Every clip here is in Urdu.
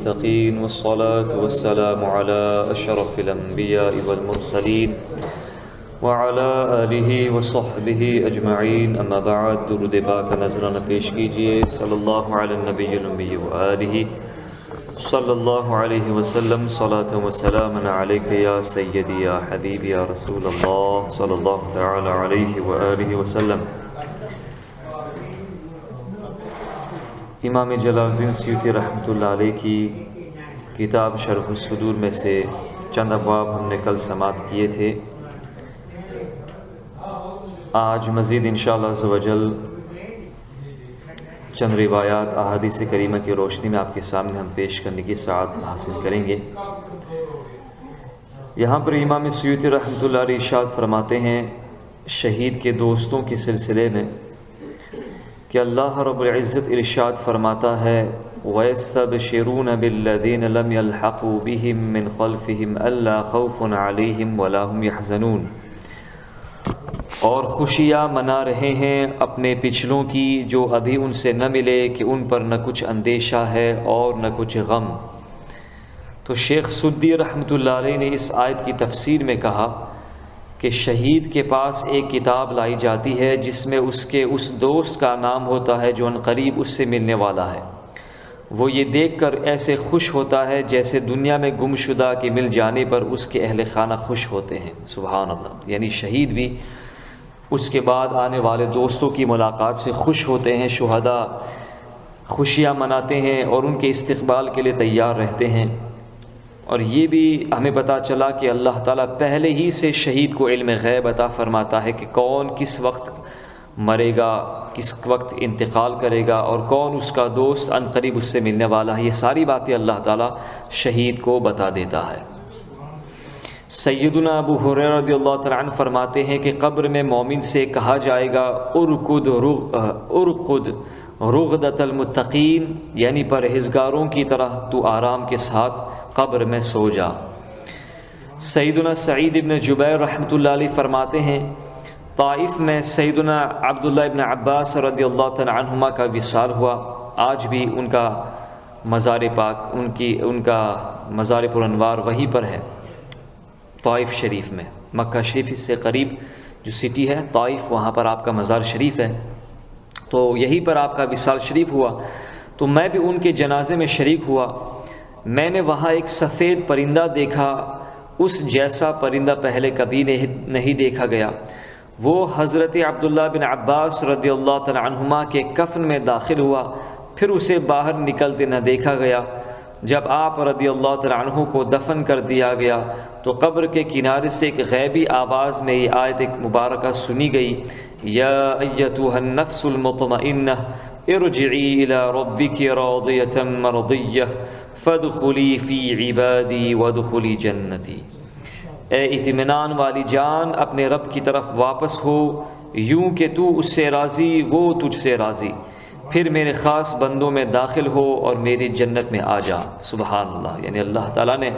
المتقين والصلاة والسلام على أشرف الأنبياء والمرسلين وعلى آلہ وصحبہ اجمعین، اما بعد، درود پاک نذرانہ پیش کیجئے صلی اللہ علی النبی الأمی وآلہ صلی اللہ علیہ وسلم، صلاۃ و سلام علیک یا سیدی یا حبیبی یا رسول اللہ صلی اللہ تعالی علیہ وآلہ وسلم۔ امام جلال الدین سیوطی رحمۃ اللہ علیہ کی کتاب شرح الصدور میں سے چند ابواب ہم نے کل سماعت کیے تھے۔ آج مزید انشاءاللہ عز و جل چند روایات احادیث کریمہ کی روشنی میں آپ کے سامنے ہم پیش کرنے کی سعادت حاصل کریں گے۔ یہاں پر امام سیوطی رحمۃ اللہ علیہ ارشاد فرماتے ہیں شہید کے دوستوں کے سلسلے میں کہ اللہ رب العزت ارشاد فرماتا ہے وَيَسْتَبْشِرُونَ بِالَّذِينَ لَمْ يَلْحَقُوا بِهِم مِّنْ خَلْفِهِمْ أَلَّا خَوْفٌ عَلَيْهِمْ وَلَا هُمْ يَحْزَنُونَ، اور خوشیاں منا رہے ہیں اپنے پچھلوں کی جو ابھی ان سے نہ ملے کہ ان پر نہ کچھ اندیشہ ہے اور نہ کچھ غم۔ تو شیخ سدی رحمۃ اللہ علیہ نے اس آیت کی تفسیر میں کہا کہ شہید کے پاس ایک کتاب لائی جاتی ہے جس میں اس دوست کا نام ہوتا ہے جو عنقریب اس سے ملنے والا ہے۔ وہ یہ دیکھ کر ایسے خوش ہوتا ہے جیسے دنیا میں گم شدہ کے مل جانے پر اس کے اہل خانہ خوش ہوتے ہیں۔ سبحان اللہ، یعنی شہید بھی اس کے بعد آنے والے دوستوں کی ملاقات سے خوش ہوتے ہیں، شہداء خوشیاں مناتے ہیں اور ان کے استقبال کے لیے تیار رہتے ہیں۔ اور یہ بھی ہمیں پتہ چلا کہ اللہ تعالیٰ پہلے ہی سے شہید کو علم غیب عطا فرماتا ہے کہ کون کس وقت مرے گا، کس وقت انتقال کرے گا اور کون اس کا دوست عنقریب اس سے ملنے والا ہے۔ یہ ساری باتیں اللہ تعالیٰ شہید کو بتا دیتا ہے۔ سیدنا ابو ہریرہ رضی اللہ تعالیٰ عنہ فرماتے ہیں کہ قبر میں مومن سے کہا جائے گا ارقد رغدۃ المتقین، یعنی پرہیزگاروں کی طرح تو آرام کے ساتھ قبر میں سو جا۔ سیدنا سعید ابن جبیر رحمۃ اللہ علیہ فرماتے ہیں طائف میں سیدنا عبداللہ ابن عباس رضی اللہ تعالیٰ عنہما کا وصال ہوا۔ آج بھی ان کا مزار پاک، ان کا مزار پر انوار وہیں پر ہے، طائف شریف میں۔ مکہ شریف سے قریب جو سٹی ہے طائف، وہاں پر آپ کا مزار شریف ہے، تو یہیں پر آپ کا وصال شریف ہوا۔ تو میں بھی ان کے جنازے میں شریک ہوا۔ میں نے وہاں ایک سفید پرندہ دیکھا، اس جیسا پرندہ پہلے کبھی نہیں دیکھا گیا۔ وہ حضرت عبداللہ بن عباس رضی اللہ تعالی عنہما کے کفن میں داخل ہوا، پھر اسے باہر نکلتے نہ دیکھا گیا۔ جب آپ رضی اللہ تعالی عنہ کو دفن کر دیا گیا تو قبر کے کنارے سے ایک غیبی آواز میں یہ آیت ایک مبارکہ سنی گئی، یا ایتھا النفس المطمئنہ ارجعی الی ربک راضیۃ مرضیہ فادخلی فی عبادی وادخلی جنتی۔ اے اطمینان والی جان، اپنے رب کی طرف واپس ہو، یوں کہ تو اس سے راضی، وہ تجھ سے راضی، پھر میرے خاص بندوں میں داخل ہو اور میری جنت میں آ جا۔ سبحان اللہ، یعنی اللہ تعالیٰ نے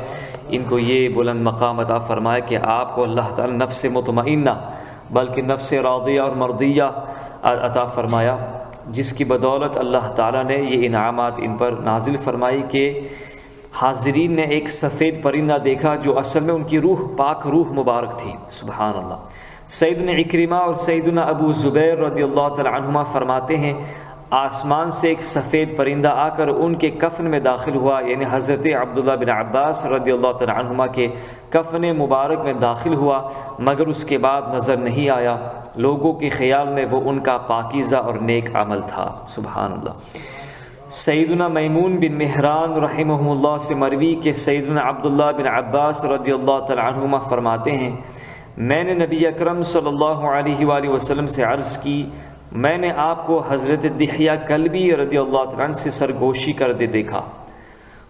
ان کو یہ بلند مقام عطا فرمایا کہ آپ کو اللہ تعالیٰ نفس مطمئنہ بلکہ نفس راضیہ اور مرضیہ عطا فرمایا، جس کی بدولت اللہ تعالیٰ نے یہ انعامات ان پر نازل فرمائی کہ حاضرین نے ایک سفید پرندہ دیکھا جو اصل میں ان کی روح پاک روح مبارک تھی۔ سبحان اللہ۔ سیدنا اکرمہ اور سیدنا ابو زبیر رضی اللہ تعالی عنہما فرماتے ہیں آسمان سے ایک سفید پرندہ آ کر ان کے کفن میں داخل ہوا، یعنی حضرت عبداللہ بن عباس رضی اللہ تعالی عنہما کے کفن مبارک میں داخل ہوا، مگر اس کے بعد نظر نہیں آیا۔ لوگوں کے خیال میں وہ ان کا پاکیزہ اور نیک عمل تھا۔ سبحان اللہ۔ سیدنا میمون بن مہران رحمہ اللہ سے مروی کہ سیدنا عبداللہ بن عباس رضی اللہ تعالی عنہما فرماتے ہیں میں نے نبی اکرم صلی اللہ علیہ وآلہ وسلم سے عرض کی، میں نے آپ کو حضرت دحیہ کلبی رضی اللہ تعالیٰ عنہ سے سرگوشی کرتے دیکھا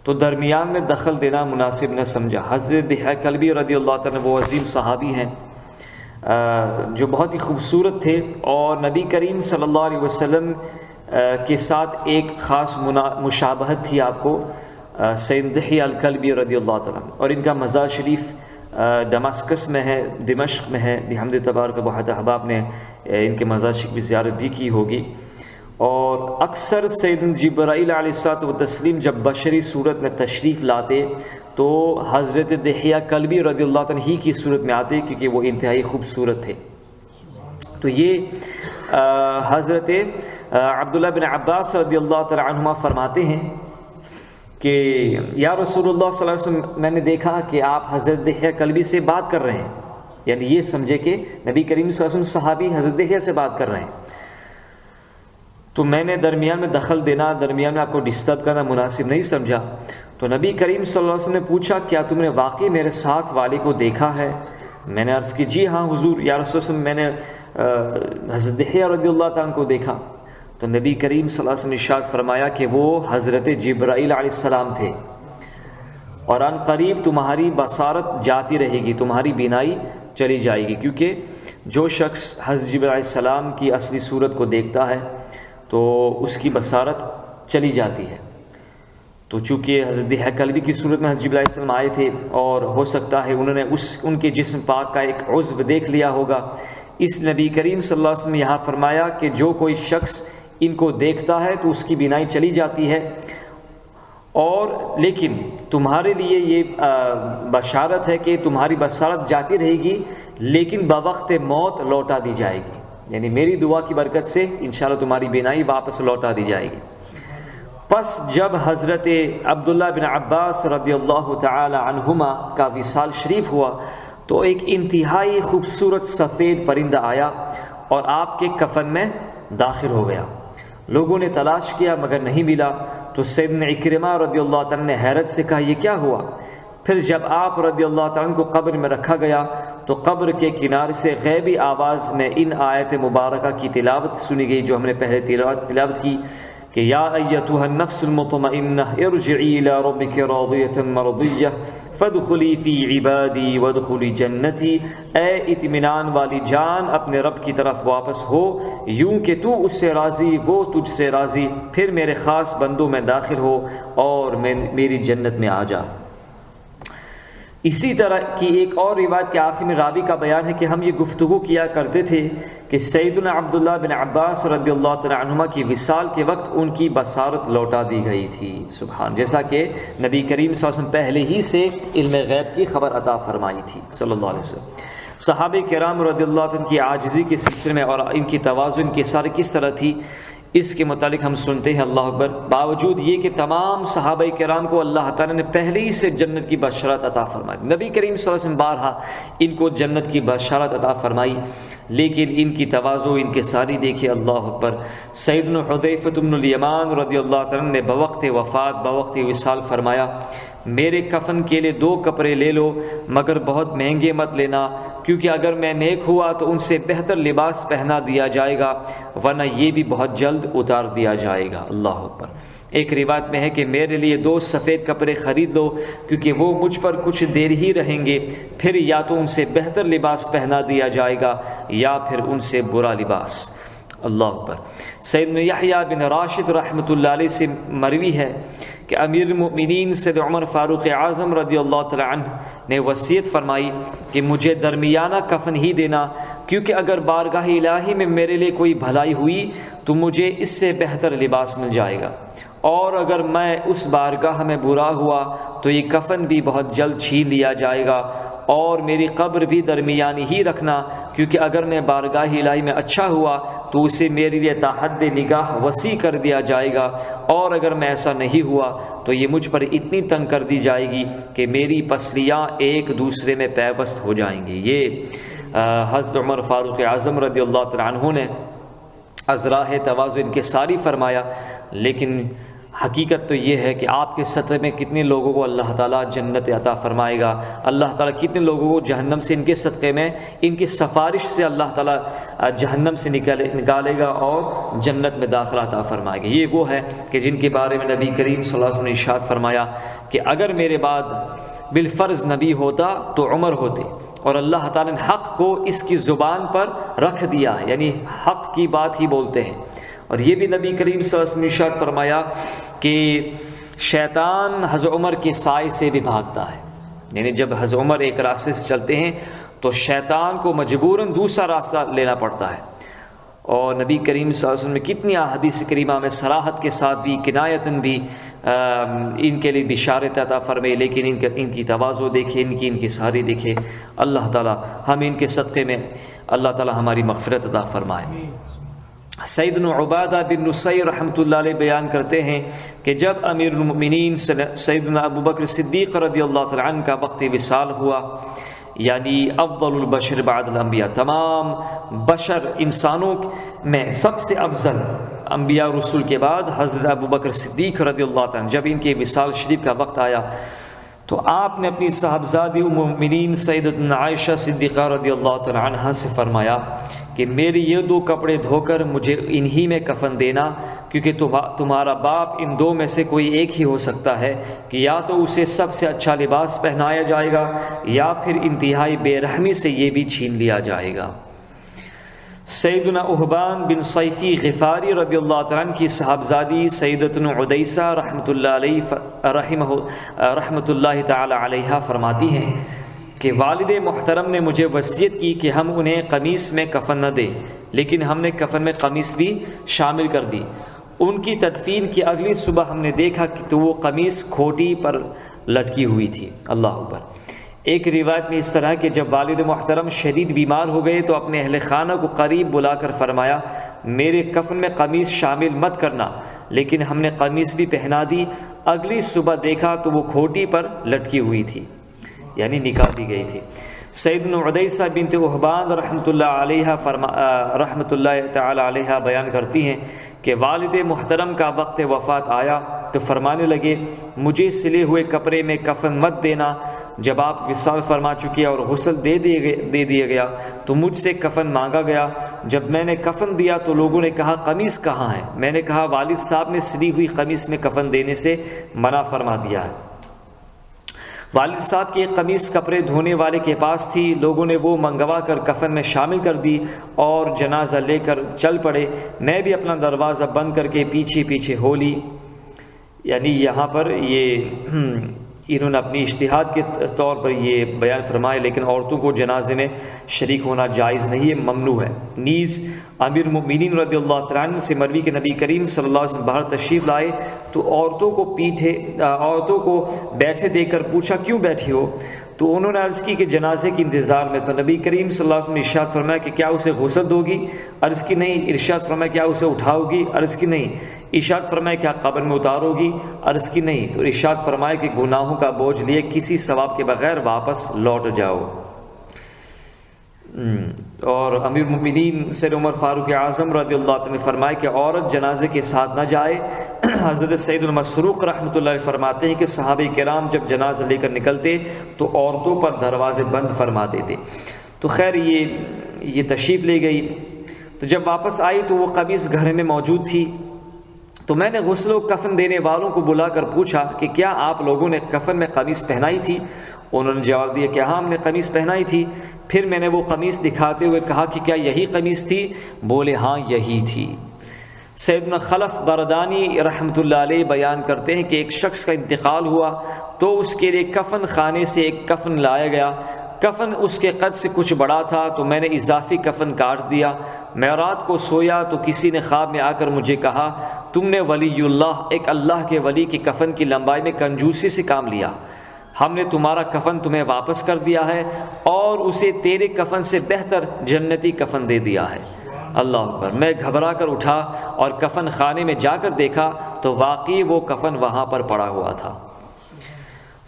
تو درمیان میں دخل دینا مناسب نہ سمجھا۔ حضرت دحیہ کلبی رضی اللہ تعالیٰ عنہ وہ عظیم صحابی ہیں جو بہت ہی خوبصورت تھے، اور نبی کریم صلی اللہ علیہ وسلم کے ساتھ ایک خاص مشابہت تھی آپ کو، سید دحیہ الکلبی رضی اللہ تعالیٰ عنہ، اور ان کا مزار شریف دمشق میں ہے، بحمد تبارک و تعالی احباب نے ان کے مزار شریف کی زیارت بھی کی ہوگی۔ اور اکثر سیدنا جبرائیل علیہ الصلوۃ والتسلیم جب بشری صورت میں تشریف لاتے تو حضرت دحیہ کلبی رضی اللہ عنہ ہی کی صورت میں آتے، کیونکہ وہ انتہائی خوبصورت تھے۔ تو یہ حضرت عبداللہ بن عباس رضی اللہ تعالی عنہما فرماتے ہیں کہ یا رسول اللہ صلی اللہ علیہ وسلم، میں نے دیکھا کہ آپ حضرت دحیہ کلبی سے بات کر رہے ہیں، یعنی یہ سمجھے کہ نبی کریم صلی اللہ علیہ وسلم صحابی حضرت دحیہ سے بات کر رہے ہیں، تو میں نے درمیان میں دخل دینا، درمیان میں آپ کو ڈسٹرب کرنا مناسب نہیں سمجھا۔ تو نبی کریم صلی اللہ علیہ وسلم نے پوچھا کیا تم نے واقعی میرے ساتھ والے کو دیکھا ہے؟ میں نے عرض کی جی ہاں حضور، یا رسول اللہ میں نے حضرت دحیہ رضی اللہ تعالیٰ کو دیکھا۔ تو نبی کریم صلی اللہ علیہ وسلم نے ارشاد فرمایا کہ وہ حضرت جبرائیل علیہ السلام تھے، اور ان قریب تمہاری بصارت جاتی رہے گی، تمہاری بینائی چلی جائے گی، کیونکہ جو شخص حضرت جبرائیل علیہ السلام کی اصلی صورت کو دیکھتا ہے تو اس کی بصارت چلی جاتی ہے۔ تو چونکہ حضرت دحیہ کلبی کی صورت میں حضرت جبرائیل علیہ السلام آئے تھے، اور ہو سکتا ہے انہوں نے ان کے جسم پاک کا ایک عضو دیکھ لیا ہوگا، اس نبی کریم صلی اللہ علیہ وسلم نے یہاں فرمایا کہ جو کوئی شخص ان کو دیکھتا ہے تو اس کی بینائی چلی جاتی ہے، اور لیکن تمہارے لیے یہ بشارت ہے کہ تمہاری بصارت جاتی رہے گی لیکن بوقت موت لوٹا دی جائے گی، یعنی میری دعا کی برکت سے انشاءاللہ تمہاری بینائی واپس لوٹا دی جائے گی۔ پس جب حضرت عبداللہ بن عباس رضی اللہ تعالی عنہما کا وصال شریف ہوا تو ایک انتہائی خوبصورت سفید پرندہ آیا اور آپ کے کفن میں داخل ہو گیا۔ لوگوں نے تلاش کیا مگر نہیں ملا، تو سیدنا اکرمہ رضی اللہ تعالیٰ نے حیرت سے کہا یہ کیا ہوا؟ پھر جب آپ رضی اللہ تعالیٰ کو قبر میں رکھا گیا تو قبر کے کنارے سے غیبی آواز میں ان آیت مبارکہ کی تلاوت سنی گئی جو ہم نے پہلے تلاوت کی کہ یا ایتها النفس المطمئنہ ارجعی الی ربک راضیۃ مرضیہ فادخلی فی عبادی وادخلی جنتی، اے اطمینان والی جان اپنے رب کی طرف واپس ہو، یوں کہ تو اس سے راضی وہ تجھ سے راضی، پھر میرے خاص بندوں میں داخل ہو اور میری جنت میں آ جا۔ اسی طرح کی ایک اور روایت کے آخر میں راوی کا بیان ہے کہ ہم یہ گفتگو کیا کرتے تھے کہ سیدنا عبداللہ بن عباس رضی اللہ تعالی عنہما کی وصال کے وقت ان کی بصارت لوٹا دی گئی تھی، سبحان، جیسا کہ نبی کریم صلی اللہ علیہ وسلم پہلے ہی سے علم غیب کی خبر عطا فرمائی تھی صلی اللہ علیہ وسلم۔ صحابہ کرام رضی اللہ عنہ کی عاجزی کے سلسلے میں اور ان کی تواضع ان کی سارے کس طرح تھی اس کے متعلق ہم سنتے ہیں، اللہ اکبر۔ باوجود یہ کہ تمام صحابہ کرام کو اللہ تعالیٰ نے پہلے ہی سے جنت کی بشارت عطا فرمائی، نبی کریم صلی اللہ علیہ وسلم بارہا ان کو جنت کی بشارت عطا فرمائی، لیکن ان کی تواضع ان کے ساری دیکھیے، اللہ اکبر۔ سیدنا حذیفہ بن الیمان رضی اللہ تعالیٰ نے بوقت وفات بوقت وصال فرمایا میرے کفن کے لیے 2 کپڑے لے لو مگر بہت مہنگے مت لینا، کیونکہ اگر میں نیک ہوا تو ان سے بہتر لباس پہنا دیا جائے گا ورنہ یہ بھی بہت جلد اتار دیا جائے گا، اللہ اکبر۔ ایک روایت میں ہے کہ میرے لیے 2 سفید کپڑے خرید لو کیونکہ وہ مجھ پر کچھ دیر ہی رہیں گے، پھر یا تو ان سے بہتر لباس پہنا دیا جائے گا یا پھر ان سے برا لباس، اللہ اکبر۔ سیدنا یحییٰ بن راشد رحمۃ اللہ علیہ سے مروی ہے کہ امیر المؤمنین سید عمر فاروق اعظم رضی اللہ تعالی عنہ نے وصیت فرمائی کہ مجھے درمیانہ کفن ہی دینا، کیونکہ اگر بارگاہ الہی میں میرے لیے کوئی بھلائی ہوئی تو مجھے اس سے بہتر لباس مل جائے گا، اور اگر میں اس بارگاہ میں برا ہوا تو یہ کفن بھی بہت جلد چھین لیا جائے گا، اور میری قبر بھی درمیانی ہی رکھنا، کیونکہ اگر میں بارگاہ الہی میں اچھا ہوا تو اسے میرے لیے تا حد نگاہ وسیع کر دیا جائے گا، اور اگر میں ایسا نہیں ہوا تو یہ مجھ پر اتنی تنگ کر دی جائے گی کہ میری پسلیاں ایک دوسرے میں پیوست ہو جائیں گی۔ یہ حضرت عمر فاروق اعظم رضی اللہ تعالیٰ عنہ نے از راہ تواضع ان کے ساری فرمایا، لیکن حقیقت تو یہ ہے کہ آپ کے صدقے میں کتنے لوگوں کو اللہ تعالیٰ جنت عطا فرمائے گا، اللہ تعالیٰ کتنے لوگوں کو جہنم سے ان کے صدقے میں ان کی سفارش سے اللہ تعالیٰ جہنم سے نکالے گا اور جنت میں داخلہ عطا فرمائے گا۔ یہ وہ ہے کہ جن کے بارے میں نبی کریم صلی اللہ علیہ وسلم نے ارشاد فرمایا کہ اگر میرے بعد بالفرض نبی ہوتا تو عمر ہوتے، اور اللہ تعالیٰ نے حق کو اس کی زبان پر رکھ دیا ہے، یعنی حق کی بات ہی بولتے ہیں۔ اور یہ بھی نبی کریم صلی اللہ علیہ وسلم نے ارشاد فرمایا کہ شیطان حضرت عمر کے سائے سے بھی بھاگتا ہے، یعنی جب حضرت عمر ایک راستے سے چلتے ہیں تو شیطان کو مجبوراً دوسرا راستہ لینا پڑتا ہے، اور نبی کریم صلی اللہ علیہ وسلم نے کتنی احادیث کریمہ میں صراحت کے ساتھ بھی کنایتاً بھی ان کے لیے بشارت عطا فرمائے، لیکن ان کی تواضع دیکھے، ان کی ساری دیکھے۔ اللہ تعالی ہمیں ان کے صدقے میں اللہ تعالی ہماری مغفرت عطا فرمائے۔ سیدنا عبادہ بن نصیر رحمۃ اللہ علیہ بیان کرتے ہیں کہ جب امیر المؤمنین سیدنا ابو بکر صدیق رضی اللہ تعالی عنہ کا وقت وصال ہوا، یعنی افضل البشر بعد الانبیاء، تمام بشر انسانوں میں سب سے افضل انبیاء رسول کے بعد حضرت ابو بکر صدیق رضی اللہ تعالی عنہ، جب ان کے وصال شریف کا وقت آیا تو آپ نے اپنی صاحبزادی ام المؤمنین سیدتنا عائشہ صدیقہ رضی اللہ تعالی عنہا سے فرمایا کہ میرے یہ 2 کپڑے دھو کر مجھے انہی میں کفن دینا، کیونکہ تمہارا باپ ان 2 میں سے کوئی ایک ہی ہو سکتا ہے کہ یا تو اسے سب سے اچھا لباس پہنایا جائے گا یا پھر انتہائی بے رحمی سے یہ بھی چھین لیا جائے گا۔ سیدنا اہبان بن صیفی غفاری رضی اللہ تعالیٰ عنہ کی صاحبزادی سیدتنا عدیسہ رحمۃ اللہ تعالی علیہ فرماتی ہیں کہ والد محترم نے مجھے وصیت کی کہ ہم انہیں قمیص میں کفن نہ دیں، لیکن ہم نے کفن میں قمیص بھی شامل کر دی۔ ان کی تدفین کی اگلی صبح ہم نے دیکھا کہ تو وہ قمیص کھوٹی پر لٹکی ہوئی تھی۔ اللہ اکبر۔ ایک روایت میں اس طرح کہ جب والد محترم شدید بیمار ہو گئے تو اپنے اہل خانہ کو قریب بلا کر فرمایا میرے کفن میں قمیص شامل مت کرنا، لیکن ہم نے قمیص بھی پہنا دی۔ اگلی صبح دیکھا تو وہ کھوٹی پر لٹکی ہوئی تھی، یعنی نکال دی گئی تھی۔ سیدنا عدیسہ بنت اہبان رحمۃ اللہ تعالی علیہ بیان کرتی ہیں کہ والد محترم کا وقت وفات آیا تو فرمانے لگے مجھے سلے ہوئے کپڑے میں کفن مت دینا۔ جب آپ وصال فرما چکے اور غسل دے دیا گیا تو مجھ سے کفن مانگا گیا۔ جب میں نے کفن دیا تو لوگوں نے کہا قمیص کہاں ہے؟ میں نے کہا والد صاحب نے سلی ہوئی قمیص میں کفن دینے سے منع فرما دیا ہے۔ والد صاحب کی ایک قمیص کپڑے دھونے والے کے پاس تھی، لوگوں نے وہ منگوا کر کفن میں شامل کر دی اور جنازہ لے کر چل پڑے۔ میں بھی اپنا دروازہ بند کر کے پیچھے پیچھے ہو لی۔ یعنی یہاں پر انہوں نے اپنی اجتہاد کے طور پر یہ بیان فرمائے، لیکن عورتوں کو جنازے میں شریک ہونا جائز نہیں ہے، ممنوع ہے۔ نیز امیر المؤمنین رضی اللہ تعالیٰ عنہ سے مروی کہ نبی کریم صلی اللہ علیہ وسلم باہر تشریف لائے تو عورتوں کو بیٹھے دیکھ کر پوچھا کیوں بیٹھی ہو؟ تو انہوں نے عرض کی کہ جنازے کے انتظار میں۔ تو نبی کریم صلی اللہ علیہ وسلم نے ارشاد فرمایا کہ کیا اسے غسل دو گی؟ عرض کی نہیں۔ ارشاد فرمایا کیا اسے اٹھاؤ گی؟ عرض کی نہیں۔ ارشاد فرمایا کیا قبر میں اتارو گی؟ عرض کی نہیں۔ تو ارشاد فرمایا کہ گناہوں کا بوجھ لیے کسی ثواب کے بغیر واپس لوٹ جاؤ۔ اور امیر المؤمنین سید عمر فاروق اعظم رضی اللہ عنہ نے فرمایا کہ عورت جنازے کے ساتھ نہ جائے۔ حضرت سید المسروق رحمۃ اللہ علیہ فرماتے ہیں کہ صحابہ کرام جب جنازہ لے کر نکلتے تو عورتوں پر دروازے بند فرما دیتے۔ تو خیر یہ تشریف لے گئی، تو جب واپس آئی تو وہ قمیص گھر میں موجود تھی۔ تو میں نے غسل و کفن دینے والوں کو بلا کر پوچھا کہ کیا آپ لوگوں نے کفن میں قمیص پہنائی تھی؟ انہوں نے جواب دیا کہ ہاں ہم نے قمیص پہنائی تھی۔ پھر میں نے وہ قمیص دکھاتے ہوئے کہا کہ کیا یہی قمیص تھی؟ بولے ہاں یہی تھی۔ سیدنا خلف بردانی رحمۃ اللہ علیہ بیان کرتے ہیں کہ ایک شخص کا انتقال ہوا تو اس کے لیے کفن خانے سے ایک کفن لایا گیا۔ کفن اس کے قد سے کچھ بڑا تھا تو میں نے اضافی کفن کاٹ دیا۔ میں رات کو سویا تو کسی نے خواب میں آ کر مجھے کہا تم نے ولی اللہ، ایک اللہ کے ولی کی کفن کی لمبائی میں کنجوسی سے کام لیا۔ ہم نے تمہارا کفن تمہیں واپس کر دیا ہے اور اسے تیرے کفن سے بہتر جنتی کفن دے دیا ہے۔ اللہ اکبر۔ میں گھبرا کر اٹھا اور کفن خانے میں جا کر دیکھا تو واقعی وہ کفن وہاں پر پڑا ہوا تھا۔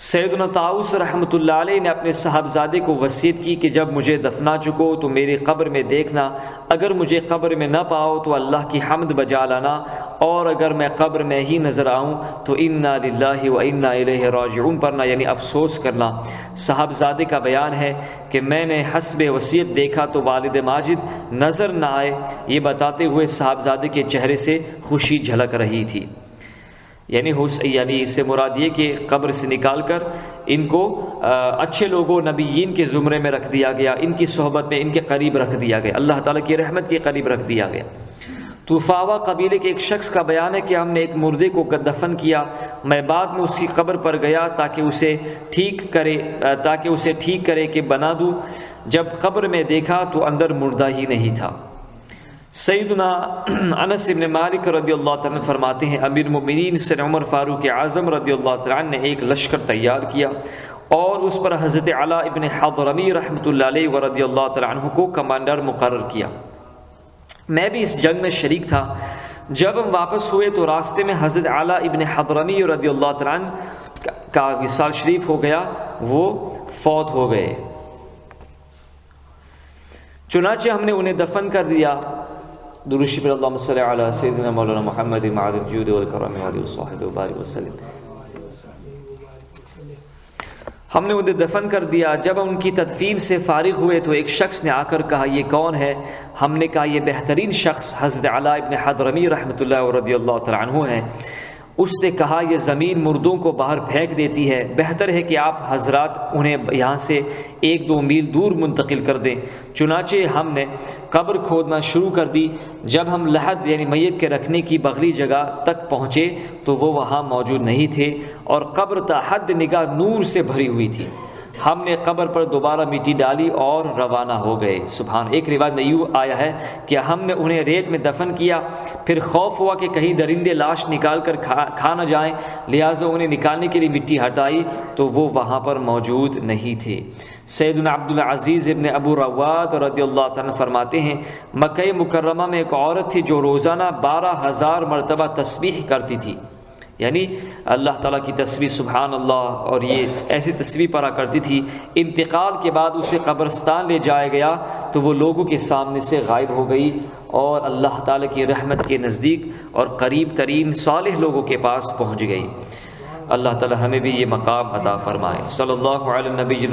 سیدنا طاؤس رحمۃ اللہ علیہ نے اپنے صاحبزادے کو وصیت کی کہ جب مجھے دفنا چکو تو میری قبر میں دیکھنا، اگر مجھے قبر میں نہ پاؤ تو اللہ کی حمد بجا لانا، اور اگر میں قبر میں ہی نظر آؤں تو انا للہ و انا الیہ راجعون پڑھنا، یعنی افسوس کرنا۔ صاحبزادے کا بیان ہے کہ میں نے حسب وصیت دیکھا تو والد ماجد نظر نہ آئے، یہ بتاتے ہوئے صاحبزادے کے چہرے سے خوشی جھلک رہی تھی۔ یعنی اس سے مراد یہ کہ قبر سے نکال کر ان کو اچھے لوگوں نبیین کے زمرے میں رکھ دیا گیا، ان کی صحبت میں ان کے قریب رکھ دیا گیا، اللہ تعالیٰ کی رحمت کے قریب رکھ دیا گیا۔ طوفاوا قبیلے کے ایک شخص کا بیان ہے کہ ہم نے ایک مردے کو دفن کیا، میں بعد میں اس کی قبر پر گیا تاکہ اسے ٹھیک کرے کہ بنا دوں۔ جب قبر میں دیکھا تو اندر مردہ ہی نہیں تھا۔ سیدنا انس بن مالک رضی اللہ تعالیٰ عنہ فرماتے ہیں امیر المؤمنین سر عمر فاروق اعظم رضی اللہ تعالیٰ عنہ نے ایک لشکر تیار کیا اور اس پر حضرت علی ابن حضرمی رحمۃ اللہ علیہ و رضی اللہ تعالیٰ عنہ کو کمانڈر مقرر کیا۔ میں بھی اس جنگ میں شریک تھا۔ جب ہم واپس ہوئے تو راستے میں حضرت علی ابن حضرمی رضی اللہ تعالیٰ عنہ کا وصال شریف ہو گیا، وہ فوت ہو گئے۔ چنانچہ ہم نے انہیں دفن کر دیا۔ درود شریف اللہم صلی علی سیدنا مولانا محمد معدن الجود والکرم علیہ وصحبہ وبارک وسلم۔ ہم نے انہیں دفن کر دیا۔ جب ان کی تدفین سے فارغ ہوئے تو ایک شخص نے آ کر کہا یہ کون ہے؟ ہم نے کہا یہ بہترین شخص حضرت علی ابن حضرمی رحمۃ اللہ رضی اللہ تعالیٰ عنہ ہیں۔ اس نے کہا یہ زمین مردوں کو باہر پھینک دیتی ہے، بہتر ہے کہ آپ حضرات انہیں یہاں سے 1-2 میل دور منتقل کر دیں۔ چنانچہ ہم نے قبر کھودنا شروع کر دی۔ جب ہم لحد یعنی میت کے رکھنے کی بغلی جگہ تک پہنچے تو وہ وہاں موجود نہیں تھے اور قبر تا حد نگاہ نور سے بھری ہوئی تھی۔ ہم نے قبر پر دوبارہ مٹی ڈالی اور روانہ ہو گئے۔ سبحان۔ ایک روایت میں یوں آیا ہے کہ ہم نے انہیں ریت میں دفن کیا، پھر خوف ہوا کہ کہیں درندے لاش نکال کر کھا نہ جائیں، لہٰذا انہیں نکالنے کے لیے مٹی ہٹائی تو وہ وہاں پر موجود نہیں تھے۔ سیدنا عبدالعزیز ابن ابو رواد رضی اللہ تعالیٰ فرماتے ہیں مکہ مکرمہ میں ایک عورت تھی جو روزانہ 12,000 مرتبہ تسبیح کرتی تھی، یعنی اللہ تعالیٰ کی تسبیح سبحان اللہ، اور یہ ایسی تسبیح پڑھا کرتی تھی۔ انتقال کے بعد اسے قبرستان لے جایا گیا تو وہ لوگوں کے سامنے سے غائب ہو گئی اور اللہ تعالیٰ کی رحمت کے نزدیک اور قریب ترین صالح لوگوں کے پاس پہنچ گئی۔ اللہ تعالیٰ ہمیں بھی یہ مقام عطا فرمائے۔ صلی اللہ علیہ نبی